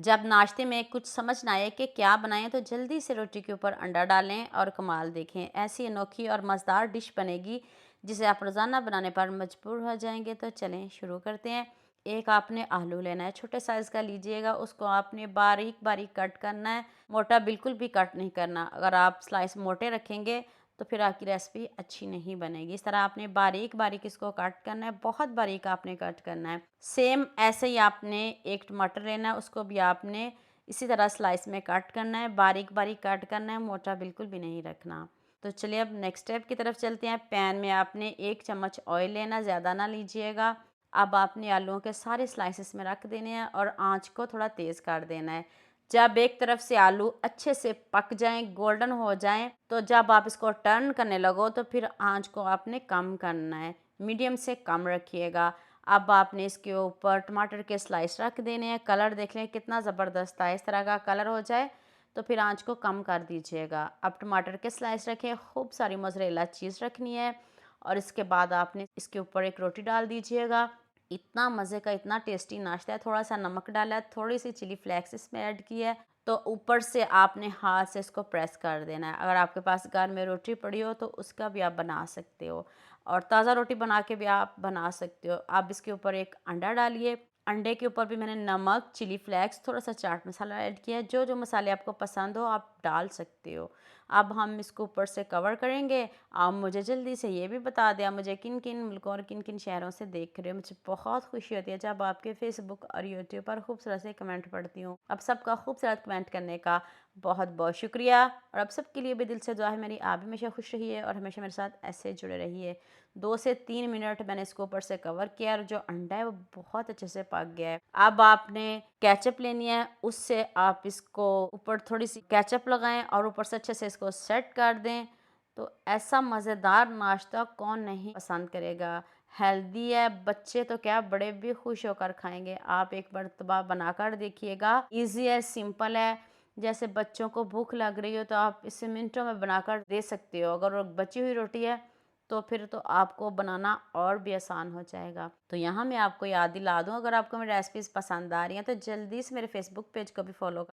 जब नाश्ते में कुछ समझ ना आए कि क्या बनाएं तो जल्दी से रोटी के ऊपर अंडा डालें और कमाल देखें। ऐसी अनोखी और मज़ेदार डिश बनेगी जिसे आप रोज़ाना बनाने पर मजबूर हो जाएंगे। तो चलें शुरू करते हैं। एक आपने आलू लेना है, छोटे साइज़ का लीजिएगा। उसको आपने बारीक बारीक कट करना है, मोटा बिल्कुल भी कट नहीं करना। अगर आप स्लाइस मोटे रखेंगे तो फिर आपकी रेसिपी अच्छी नहीं बनेगी। इस तरह आपने बारीक बारीक इसको कट करना है, बहुत बारीक आपने कट करना है। सेम ऐसे ही आपने एक टमाटर लेना है, उसको भी आपने इसी तरह स्लाइस में कट करना है, बारीक बारीक कट करना है, मोटा बिल्कुल भी नहीं रखना। तो चलिए अब नेक्स्ट स्टेप की तरफ चलते हैं। पैन में आपने 1 चम्मच ऑयल लेना, ज़्यादा ना लीजिएगा। अब आपने आलूओं के सारे स्लाइसेस में रख देने हैं और आँच को थोड़ा तेज़ कर देना है। जब एक तरफ से आलू अच्छे से पक जाएं, गोल्डन हो जाएं, तो जब आप इसको टर्न करने लगो तो फिर आंच को आपने कम करना है, मीडियम से कम रखिएगा। अब आपने इसके ऊपर टमाटर के स्लाइस रख देने हैं। कलर देख लें कितना ज़बरदस्त है, इस तरह का कलर हो जाए तो फिर आंच को कम कर दीजिएगा। अब टमाटर के स्लाइस रखें, खूब सारी मोज़रेला चीज़ रखनी है और इसके बाद आपने इसके ऊपर एक रोटी डाल दीजिएगा। इतना मज़े का, इतना टेस्टी नाश्ता है। थोड़ा सा नमक डाला है, थोड़ी सी चिली फ्लेक्स इसमें ऐड की है, तो ऊपर से आपने हाथ से इसको प्रेस कर देना है। अगर आपके पास घर में रोटी पड़ी हो तो उसका भी आप बना सकते हो, और ताज़ा रोटी बना के भी आप बना सकते हो। आप इसके ऊपर एक अंडा डालिए। अंडे के ऊपर भी मैंने नमक, चिली फ्लेक्स, थोड़ा सा चाट मसाला ऐड किया है। जो जो मसाले आपको पसंद हो आप डाल सकते हो। अब हम इसको ऊपर से कवर करेंगे। आप मुझे जल्दी से ये भी बता दें, आप मुझे किन किन मुल्कों और किन किन शहरों से देख रहे हो। मुझे बहुत खुशी होती है जब आपके फेसबुक और यूट्यूब पर खूबसूरत से कमेंट पढ़ती हूँ। अब सबका खूबसूरत कमेंट करने का बहुत बहुत शुक्रिया, और अब सबके लिए भी दिल से दुआ है मेरी, आप हमेशा खुश रहिए और हमेशा मेरे साथ ऐसे जुड़े रहिए। 2 से 3 मिनट मैंने इसको ऊपर से कवर किया और जो अंडा है वो बहुत अच्छे से पक गया है। अब आपने केचप लेनी है, उससे आप इसको ऊपर थोड़ी सी केचप लगाएं और ऊपर से अच्छे से इसको सेट कर दें। तो ऐसा मज़ेदार नाश्ता कौन नहीं पसंद करेगा। हेल्दी है, बच्चे तो क्या बड़े भी खुश होकर खाएंगे। आप एक मरतबा बनाकर देखिएगा। इजी है, सिंपल है। जैसे बच्चों को भूख लग रही हो तो आप इसे मिनटों में बनाकर दे सकते हो। अगर वो बची हुई रोटी है तो फिर तो आपको बनाना और भी आसान हो जाएगा। तो यहाँ मैं आपको याद दिला दूँ, अगर आपको मेरी रेसिपीज़ पसंद आ रही हैं तो जल्दी से मेरे फेसबुक पेज को भी फॉलो